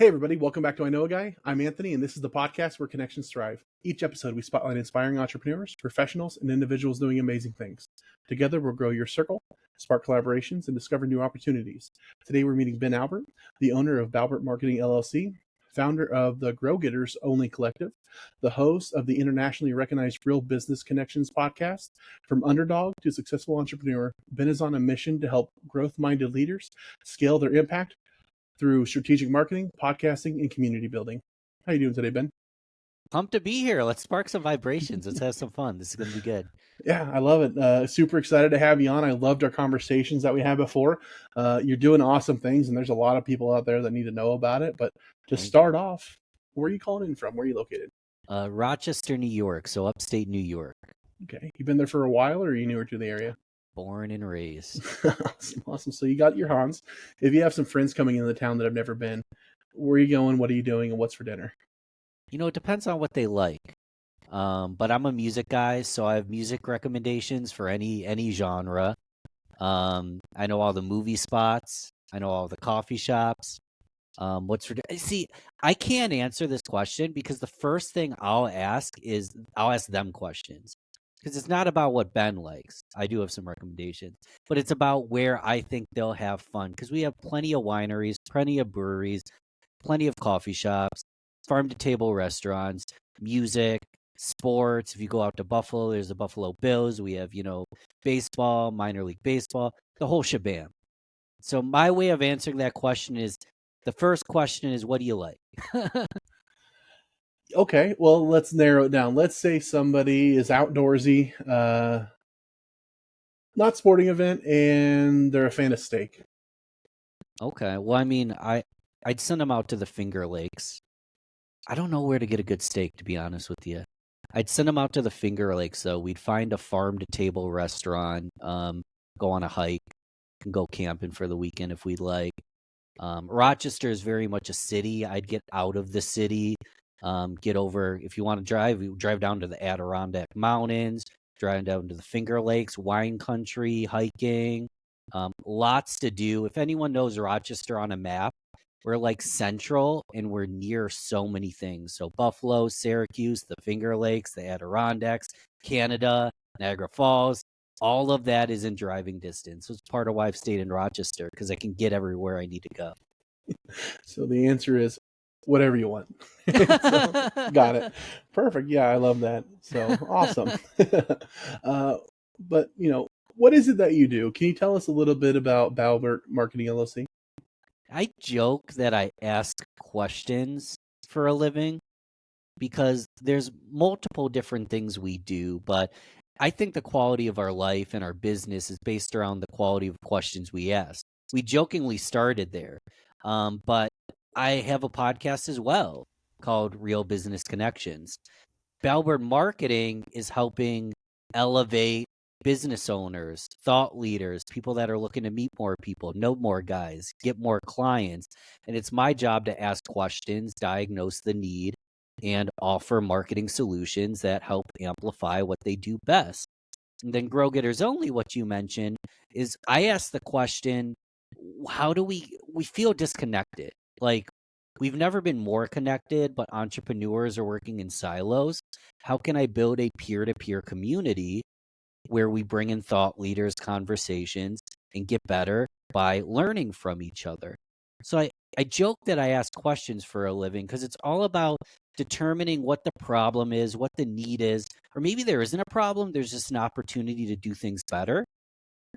Hey, everybody, welcome back to I Know a Guy. I'm Anthony, and this is the podcast where connections thrive. Each episode, we spotlight inspiring entrepreneurs, professionals, and individuals doing amazing things. Together, we'll grow your circle, spark collaborations, and discover new opportunities. Today, we're meeting Ben Albert, the owner of Balbert Marketing LLC, founder of the Grow Getters Only Collective, the host of the internationally recognized Real Business Connections podcast. From underdog to successful entrepreneur, Ben is on a mission to help growth-minded leaders scale their impact through strategic marketing, podcasting, and community building. How you doing today, Ben? Pumped to be here. Let's spark some vibrations. Let's have some fun. This is going to be good. Yeah, I love it. Super excited to have you on. I loved our conversations that we had before. You're doing awesome things, and there's a lot of people out there that need to know about it. But to start off, where are you calling in from? Where are you located? Rochester, New York. So upstate New York. Okay. You been there for a while, or are you newer to the area? Born and raised. Awesome. So you got your Hans. If you have some friends coming into the town that have never been, where are you going? What are you doing? And what's for dinner? You know, it depends on what they like. But I'm a music guy, so I have music recommendations for any genre. I know all the movie spots. I know all the coffee shops. What's for see? I can't answer this question because the first thing I'll ask them questions. Because it's not about what Ben likes. I do have some recommendations, but it's about where I think they'll have fun. Because we have plenty of wineries, plenty of breweries, plenty of coffee shops, farm-to-table restaurants, music, sports. If you go out to Buffalo, there's the Buffalo Bills. We have, baseball, minor league baseball, the whole shebang. So my way of answering that question is, the first question is, what do you like? Okay, well, let's narrow it down. Let's say somebody is outdoorsy, not sporting event, and they're a fan of steak. Okay, well, I mean, I'd send them out to the Finger Lakes. I don't know where to get a good steak, to be honest with you. I'd send them out to the Finger Lakes, though. We'd find a farm-to-table restaurant, go on a hike, and go camping for the weekend if we'd like. Rochester is very much a city. I'd get out of the city. Get over, if you want to drive, we drive down to the Adirondack Mountains, drive down to the Finger Lakes, wine country, hiking, lots to do. If anyone knows Rochester on a map, we're like central and we're near so many things. So Buffalo, Syracuse, the Finger Lakes, the Adirondacks, Canada, Niagara Falls, all of that is in driving distance. So it's part of why I've stayed in Rochester, because I can get everywhere I need to go. So the answer is whatever you want. So, got it. Perfect. Yeah, I love that. So awesome. But, what is it that you do? Can you tell us a little bit about Balbert Marketing LLC? I joke that I ask questions for a living because there's multiple different things we do, but I think the quality of our life and our business is based around the quality of questions we ask. We jokingly started there, but I have a podcast as well called Real Business Connections. Balbert Marketing is helping elevate business owners, thought leaders, people that are looking to meet more people, know more guys, get more clients. And it's my job to ask questions, diagnose the need, and offer marketing solutions that help amplify what they do best. And then Grow Getters Only, what you mentioned, is I ask the question, how do we feel disconnected? Like, we've never been more connected, but entrepreneurs are working in silos. How can I build a peer-to-peer community where we bring in thought leaders, conversations, and get better by learning from each other? So I joke that I ask questions for a living because it's all about determining what the problem is, what the need is, or maybe there isn't a problem, there's just an opportunity to do things better,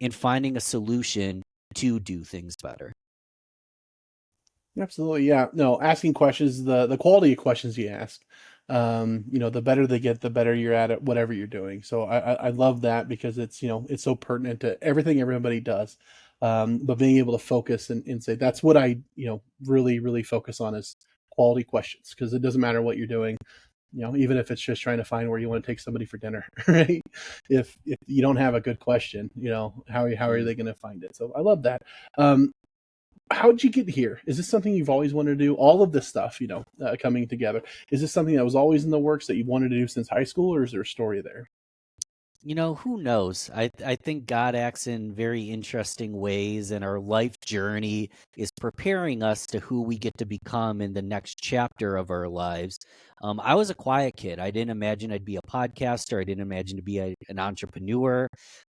and finding a solution to do things better. Absolutely. Yeah. No, asking questions, the quality of questions you ask, the better they get, the better you're at it, whatever you're doing. So I love that because it's, it's so pertinent to everything everybody does. But being able to focus and say, that's what I, really, really focus on is quality questions, because it doesn't matter what you're doing, even if it's just trying to find where you want to take somebody for dinner, right? If you don't have a good question, how are they going to find it? So I love that. How'd you get here? Is this something you've always wanted to do? All of this stuff, coming together. Is this something that was always in the works that you wanted to do since high school, or is there a story there? Who knows? I think God acts in very interesting ways, and our life journey is preparing us to who we get to become in the next chapter of our lives. I was a quiet kid. I didn't imagine I'd be a podcaster. I didn't imagine to be an entrepreneur.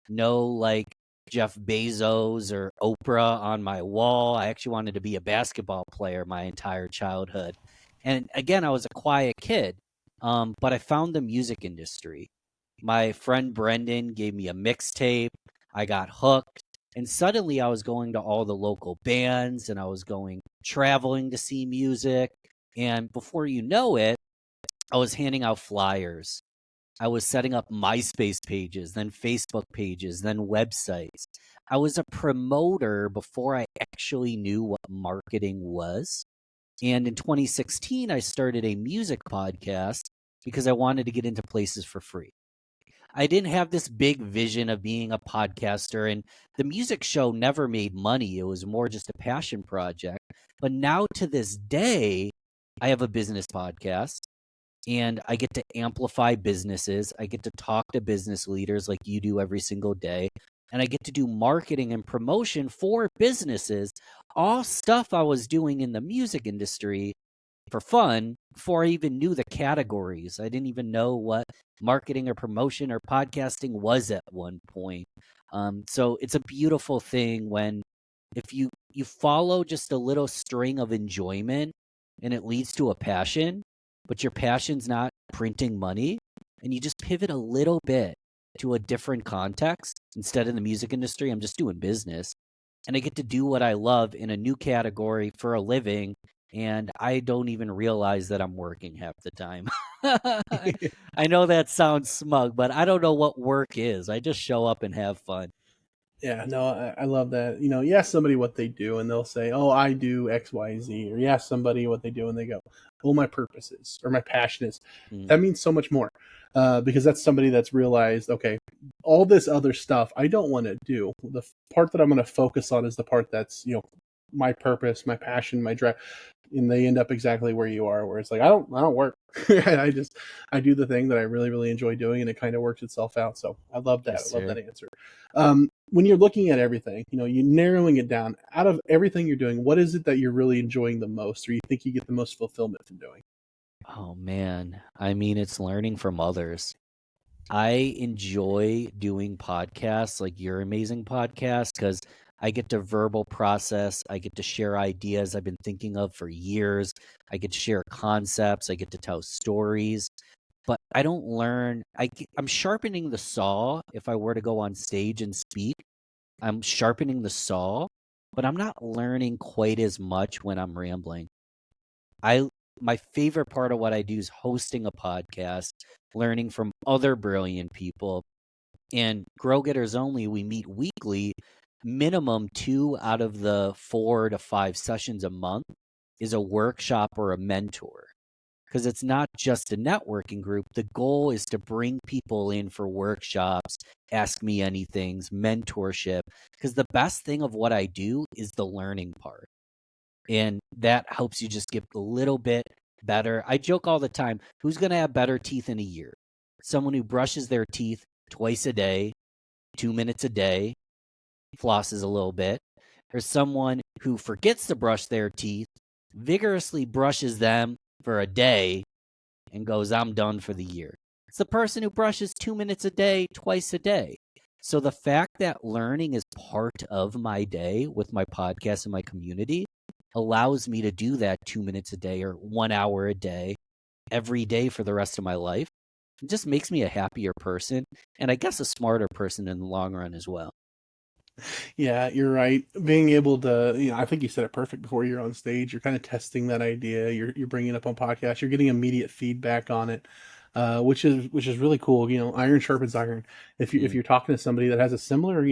No, like Jeff Bezos or Oprah on my wall. I actually wanted to be a basketball player my entire childhood. And again, I was a quiet kid, but I found the music industry. My friend Brendan gave me a mixtape. I got hooked. And suddenly I was going to all the local bands and I was going traveling to see music. And before you know it, I was handing out flyers. I was setting up MySpace pages, then Facebook pages, then websites. I was a promoter before I actually knew what marketing was. And in 2016, I started a music podcast because I wanted to get into places for free. I didn't have this big vision of being a podcaster, and the music show never made money. It was more just a passion project. But now to this day, I have a business podcast and I get to amplify businesses. I get to talk to business leaders like you do every single day. And I get to do marketing and promotion for businesses, all stuff I was doing in the music industry for fun before I even knew the categories. I didn't even know what marketing or promotion or podcasting was at one point. So it's a beautiful thing when if you follow just a little string of enjoyment and it leads to a passion, but your passion's not printing money, and you just pivot a little bit to a different context instead of the music industry. I'm just doing business and I get to do what I love in a new category for a living, and I don't even realize that I'm working half the time. I know that sounds smug, but I don't know what work is. I just show up and have fun. Yeah, no, I love that. You ask somebody what they do, and they'll say, "Oh, I do X, Y, Z." Or you ask somebody what they do, and they go, "Oh, my purpose is, or my passion is." Mm, That means so much more, because that's somebody that's realized, okay, all this other stuff I don't want to do. The part that I'm going to focus on is the part that's my purpose, my passion, my drive, and they end up exactly where you are, where it's like I don't work. I do the thing that I really really enjoy doing, and it kind of works itself out. So I love that. yes, I love sir. that answer. When you're looking at everything, you're narrowing it down. Out of everything you're doing, what is it that you're really enjoying the most, or you think you get the most fulfillment from doing? Oh man. I mean, it's learning from others. I enjoy doing podcasts like your amazing podcast because I get to verbal process. I get to share ideas I've been thinking of for years. I get to share concepts. I get to tell stories. But I don't learn. I'm sharpening the saw if I were to go on stage and speak. I'm sharpening the saw, but I'm not learning quite as much when I'm rambling. I My favorite part of what I do is hosting a podcast, learning from other brilliant people. And Grow Getters Only, we meet weekly. Minimum 2 out of the 4 to 5 sessions a month is a workshop or a mentor. Because it's not just a networking group. The goal is to bring people in for workshops, ask me anythings, mentorship. Because the best thing of what I do is the learning part. And that helps you just get a little bit better. I joke all the time, who's going to have better teeth in a year? Someone who brushes their teeth twice a day, 2 minutes a day, flosses a little bit, or someone who forgets to brush their teeth, vigorously brushes them for a day, and goes, I'm done for the year. It's the person who brushes 2 minutes a day, twice a day. So the fact that learning is part of my day with my podcast and my community allows me to do that 2 minutes a day or 1 hour a day every day for the rest of my life. It just makes me a happier person and I guess a smarter person in the long run as well. Yeah, you're right. Being able to, I think you said it perfect before you're on stage. You're kind of testing that idea. You're bringing it up on podcasts. You're getting immediate feedback on it, which is really cool. Iron sharpens iron. If Mm, you're talking to somebody that has a similar,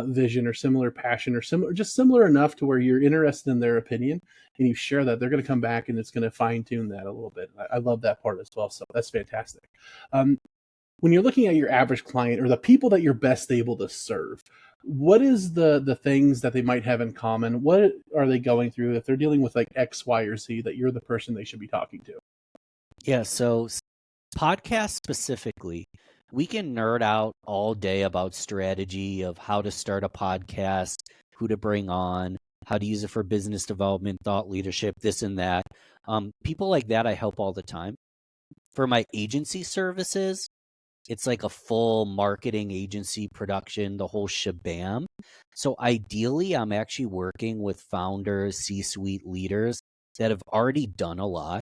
vision or similar passion or similar enough to where you're interested in their opinion, and you share that, they're going to come back and it's going to fine tune that a little bit. I love that part as well. So that's fantastic. Um, when you're looking at your average client or the people that you're best able to serve, what is the things that they might have in common? What are they going through if they're dealing with like X, Y, or Z that you're the person they should be talking to? yeah. So, podcasts specifically, We can nerd out all day about strategy of how to start a podcast, who to bring on, how to use it for business development, thought leadership, this and that. People like that I help all the time. For my agency services, it's like a full marketing agency production, the whole shabam. So ideally, I'm actually working with founders, C-suite leaders that have already done a lot.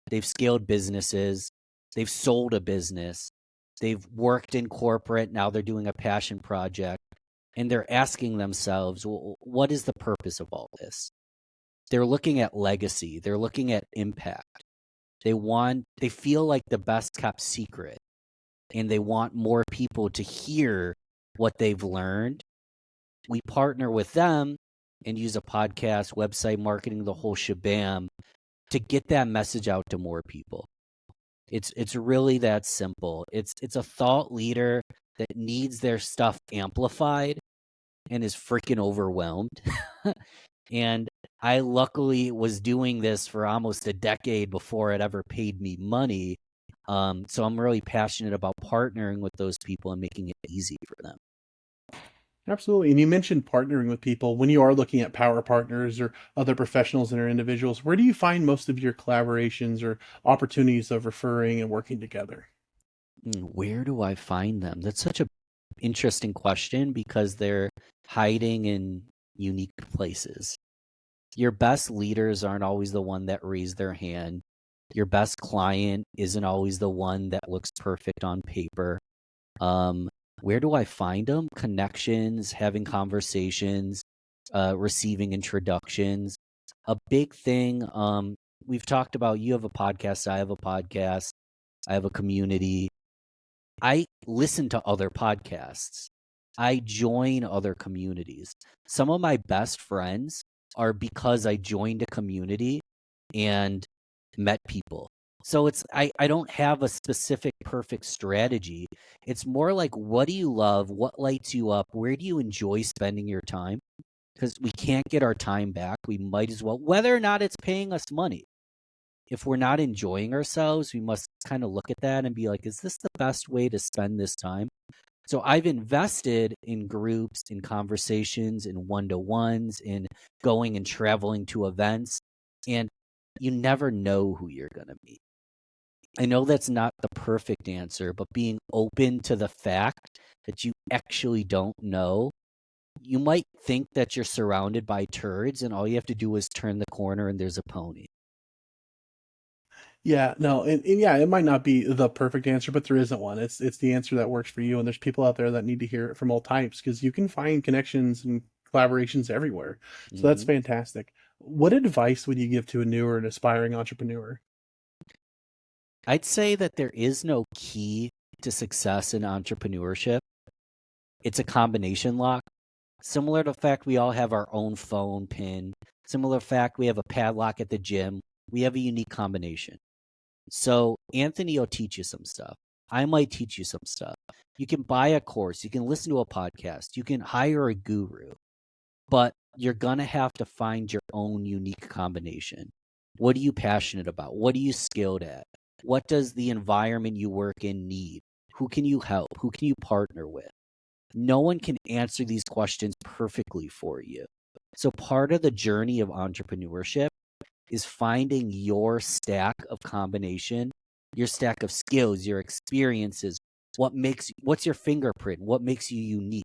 They've scaled businesses, they've sold a business, they've worked in corporate, now they're doing a passion project, and they're asking themselves, well, what is the purpose of all this? They're looking at legacy, they're looking at impact. They feel like the best kept secret, and they want more people to hear what they've learned. We partner with them and use a podcast, website marketing, the whole shabam to get that message out to more people. It's really that simple. It's a thought leader that needs their stuff amplified and is freaking overwhelmed. And I luckily was doing this for almost a decade before it ever paid me money. So I'm really passionate about partnering with those people and making it easy for them. Absolutely. And you mentioned partnering with people. When you are looking at power partners or other professionals and or individuals, where do you find most of your collaborations or opportunities of referring and working together? Where do I find them? That's such a interesting question because they're hiding in unique places. Your best leaders aren't always the one that raise their hand. Your best client isn't always the one that looks perfect on paper. Um, where do I find them? Connections, having conversations, receiving introductions. A big thing, we've talked about, you have a podcast, I have a podcast, I have a community. I listen to other podcasts. I join other communities. Some of my best friends are because I joined a community and met people. So I don't have a specific perfect strategy. It's more like, what do you love? What lights you up? Where do you enjoy spending your time? Because we can't get our time back. We might as well, whether or not it's paying us money. If we're not enjoying ourselves, we must kind of look at that and be like, is this the best way to spend this time? So I've invested in groups, in conversations, in one-to-ones, in going and traveling to events, and you never know who you're going to meet. I know that's not the perfect answer, but being open to the fact that you actually don't know. You might think that you're surrounded by turds and all you have to do is turn the corner and there's a pony. Yeah, no, and yeah, it might not be the perfect answer, but there isn't one. It's the answer that works for you, and there's people out there that need to hear it from all types because you can find connections and collaborations everywhere. So that's Hmm. fantastic. What advice would you give to a new or an aspiring entrepreneur? I'd say that there is no key to success in entrepreneurship. It's a combination lock. Similar to the fact we all have our own phone pin, similar fact we have a padlock at the gym, we have a unique combination. So Anthony will teach you some stuff. I might teach you some stuff. You can buy a course, you can listen to a podcast, you can hire a guru, but you're going to have to find your own unique combination. What are you passionate about? What are you skilled at? What does the environment you work in need? Who can you help? Who can you partner with? No one can answer these questions perfectly for you. So part of the journey of entrepreneurship is finding your stack of combination, your stack of skills, your experiences, what's your fingerprint, what makes you unique.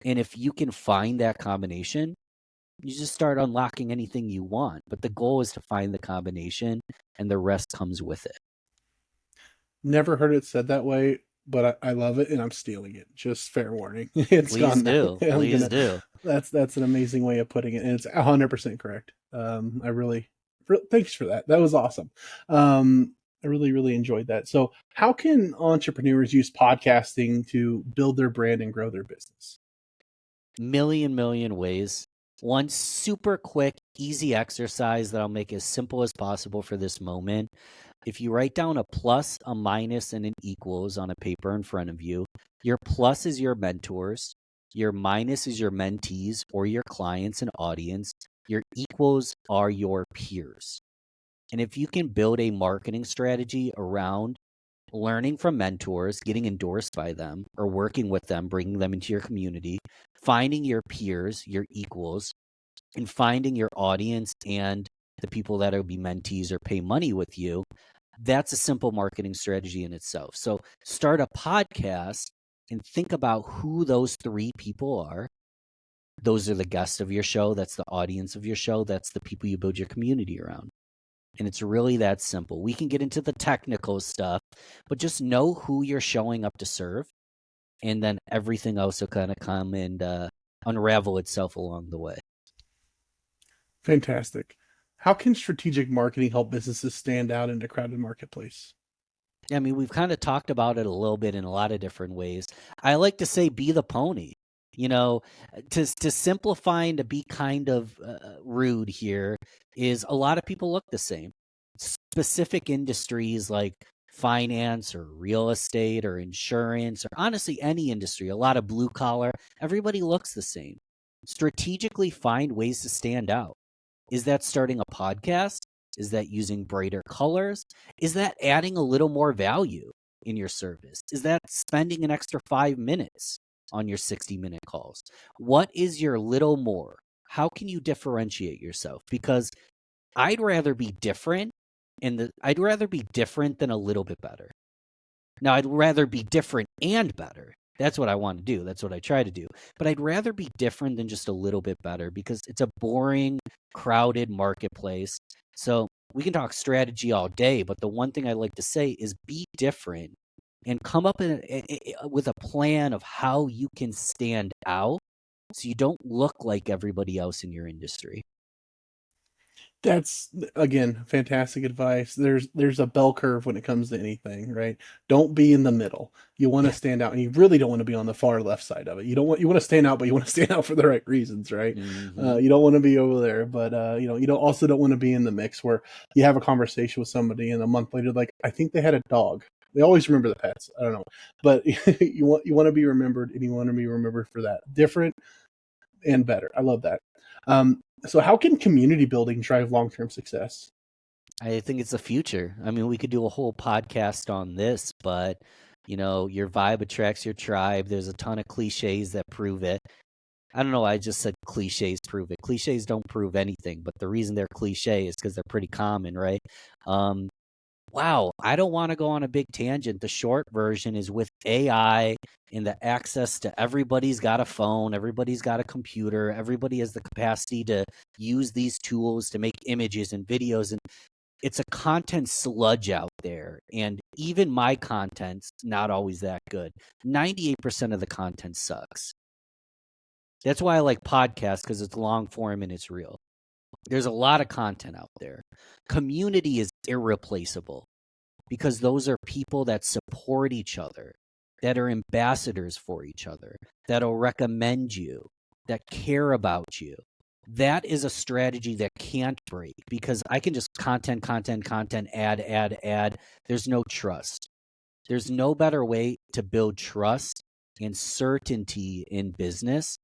And if you can find that combination, you just start unlocking anything you want. But the goal is to find the combination and the rest comes with it. Never heard it said that way, but I love it and I'm stealing it. Just fair warning. It's Please gone now. do. I'm Please gonna do. that's an amazing way of putting it, and it's 100% correct. I really thanks for that. That was awesome. I really enjoyed that. So, how can entrepreneurs use podcasting to build their brand and grow their business? Million ways. One super quick, easy exercise that I'll make as simple as possible for this moment. If you write down a plus, a minus, and an equals on a paper in front of you, your plus is your mentors, your minus is your mentees or your clients and audience, your equals are your peers. And if you can build a marketing strategy around learning from mentors, getting endorsed by them or working with them, bringing them into your community, finding your peers, your equals, and finding your audience and the people that will be mentees or pay money with you. That's a simple marketing strategy in itself. So start a podcast and think about who those three people are. Those are the guests of your show. That's the audience of your show. That's the people you build your community around. And it's really that simple. We can get into the technical stuff, but just know who you're showing up to serve. And then everything else will kind of come and unravel itself along the way. Fantastic. How can strategic marketing help businesses stand out in a crowded marketplace? I mean, we've kind of talked about it a little bit in a lot of different ways. I like to say, be the pony. You know, to simplify and to be kind of rude here is a lot of people look the same. Specific industries like finance or real estate or insurance or honestly any industry, a lot of blue collar, everybody looks the same. Strategically find ways to stand out. Is that starting a podcast? Is that using brighter colors? Is that adding a little more value in your service? Is that spending an extra 5 minutes on your 60-minute calls? What is your little more? How can you differentiate yourself? Because I'd rather be different I'd rather be different than a little bit better. Now, I'd rather be different and better. That's what I want to do. That's what I try to do. But I'd rather be different than just a little bit better because it's a boring, crowded marketplace. So we can talk strategy all day, but the one thing I like to say is be different and come up with a plan of how you can stand out so you don't look like everybody else in your industry. That's again fantastic advice. There's a bell curve when it comes to anything, right? Don't be in the middle. You want to Yeah. stand out, and you really don't want to be on the far left side of it. You want to stand out, but you want to stand out for the right reasons, right? Hmm. You don't want to be over there, but you don't also don't want to be in the mix where you have a conversation with somebody, and a month later, like I think they had a dog. They always remember the pets. I don't know, but you want to be remembered, and you want to be remembered for that different and better. I love that. So how can community building drive long-term success? I think it's the future. I mean, we could do a whole podcast on this, but your vibe attracts your tribe. There's a ton of cliches that prove it. I don't know. I just said cliches prove it. Cliches don't prove anything, but the reason they're cliche is because they're pretty common, right? Um, wow. I don't want to go on a big tangent. The short version is with AI and the access to everybody's got a phone, everybody's got a computer, everybody has the capacity to use these tools to make images and videos. And it's a content sludge out there. And even my content's not always that good. 98% of the content sucks. That's why I like podcasts because it's long form and it's real. There's a lot of content out there. Community is irreplaceable because those are people that support each other, that are ambassadors for each other, that'll recommend you, that care about you. That is a strategy that can't break because I can just content, add. There's no trust. There's no better way to build trust and certainty in business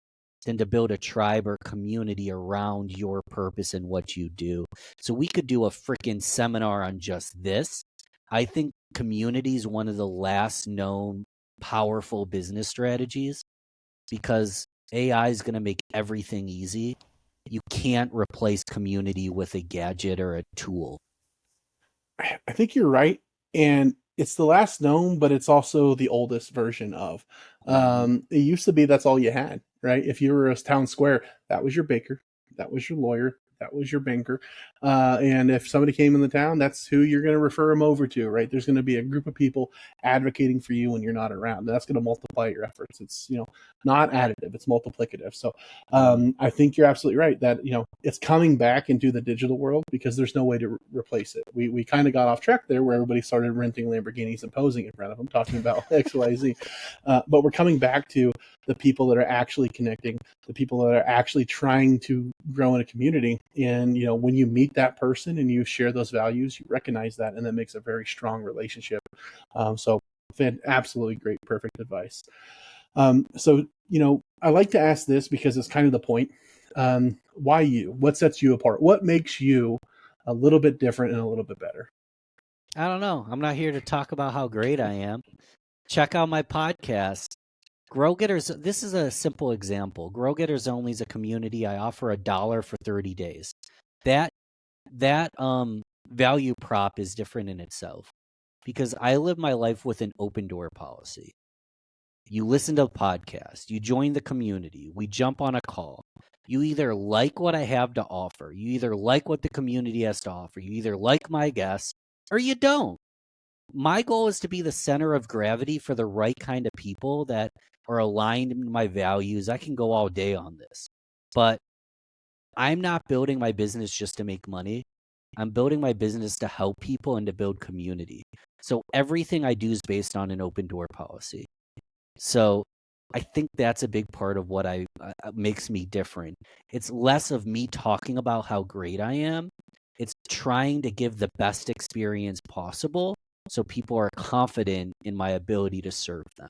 than to build a tribe or community around your purpose and what you do. So we could do a freaking seminar on just this. I think community is one of the last known powerful business strategies because AI is going to make everything easy. You can't replace community with a gadget or a tool. I think you're right, and it's the last known, but it's also the oldest version of. Mm-hmm. It used to be that's all you had, right? If you were a town square, that was your baker, that was your lawyer, that was your banker, and if somebody came in the town, that's who you're going to refer them over to, right? There's going to be a group of people advocating for you when you're not around. That's going to multiply your efforts. It's not additive; it's multiplicative. So Mm-hmm. I think you're absolutely right that it's coming back into the digital world because there's no way to replace it. We kind of got off track there where everybody started renting Lamborghinis and posing in front of them, talking about X, Y, Z. But we're coming back to the people that are actually connecting, the people that are actually trying to grow in a community. And when you meet that person and you share those values, you recognize that, and that makes a very strong relationship. So, absolutely great, perfect advice. So, I like to ask this because it's kind of the point. Why you? What sets you apart? What makes you a little bit different and a little bit better? I don't know. I'm not here to talk about how great I am. Check out my podcast. Grow Getters, this is a simple example. Grow Getters Only is a community. I offer $1 for 30 days. That that value prop is different in itself because I live my life with an open door policy. You listen to a podcast, you join the community, we jump on a call. You either like what I have to offer, you either like what the community has to offer, you either like my guests, or you don't. My goal is to be the center of gravity for the right kind of people that are aligned in my values. I can go all day on this, but I'm not building my business just to make money. I'm building my business to help people and to build community. So everything I do is based on an open door policy. So I think that's a big part of what I makes me different. It's less of me talking about how great I am. It's trying to give the best experience possible so people are confident in my ability to serve them.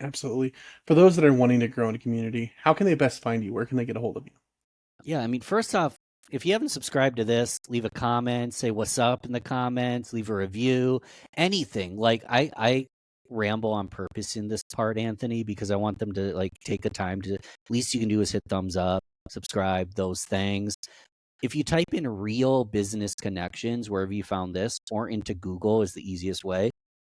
Absolutely. For those that are wanting to grow in a community, how can they best find you? Where can they get a hold of you? Yeah, I mean, first off, if you haven't subscribed to this, leave a comment, say what's up in the comments, leave a review, anything. Like I ramble on purpose in this part, Anthony, because I want them to like take the time to least you can do is hit thumbs up, subscribe, those things. If you type in real business connections wherever you found this, or into Google is the easiest way,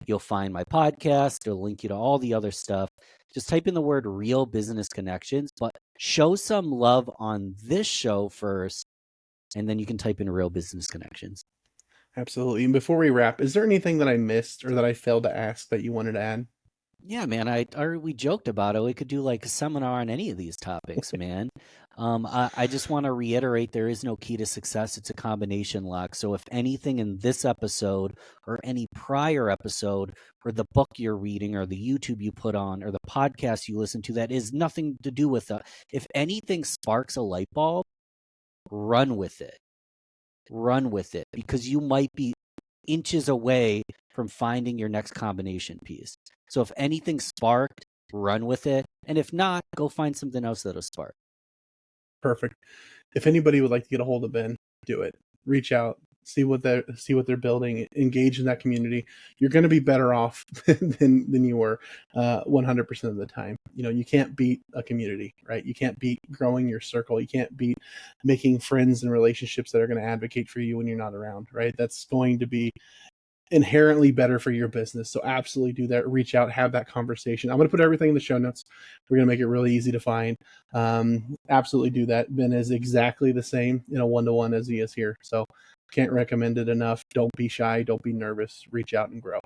you'll find my podcast. It'll link you to all the other stuff. Just type in the word real business connections, but show some love on this show first, and then you can type in real business connections. Absolutely. And before we wrap, is there anything that I missed or that I failed to ask that you wanted to add? Yeah, man. We joked about it. We could do like a seminar on any of these topics, man. I just want to reiterate there is no key to success. It's a combination lock. So if anything in this episode or any prior episode or the book you're reading or the YouTube you put on or the podcast you listen to that is nothing to do with if anything sparks a light bulb, run with it. Run with it because you might be inches away from finding your next combination piece. So if anything sparked, run with it. And if not, go find something else that'll spark. Perfect. If anybody would like to get a hold of Ben, do it. Reach out, see what they're building, engage in that community. You're going to be better off than you were 100% of the time. You know, you can't beat a community, right? You can't beat growing your circle. You can't beat making friends and relationships that are going to advocate for you when you're not around, right? That's going to be inherently better for your business. So absolutely do that. Reach out, have that conversation. I'm going to put everything in the show notes. We're going to make it really easy to find. Absolutely do that. Ben is exactly the same in a one-to-one as he is here. So can't recommend it enough. Don't be shy. Don't be nervous. Reach out and grow.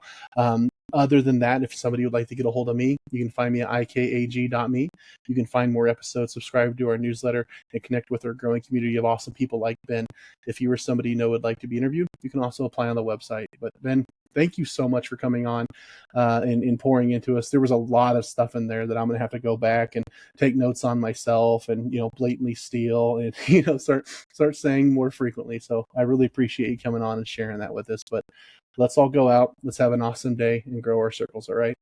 Other than that, if somebody would like to get a hold of me, you can find me at ikag.me. You can find more episodes, subscribe to our newsletter, and connect with our growing community of awesome people like Ben. If you or somebody you know would like to be interviewed, you can also apply on the website. But Ben, thank you so much for coming on and pouring into us. There was a lot of stuff in there that I'm going to have to go back and take notes on myself and, blatantly steal and, start saying more frequently. So I really appreciate you coming on and sharing that with us. But let's all go out. Let's have an awesome day and grow our circles. All right.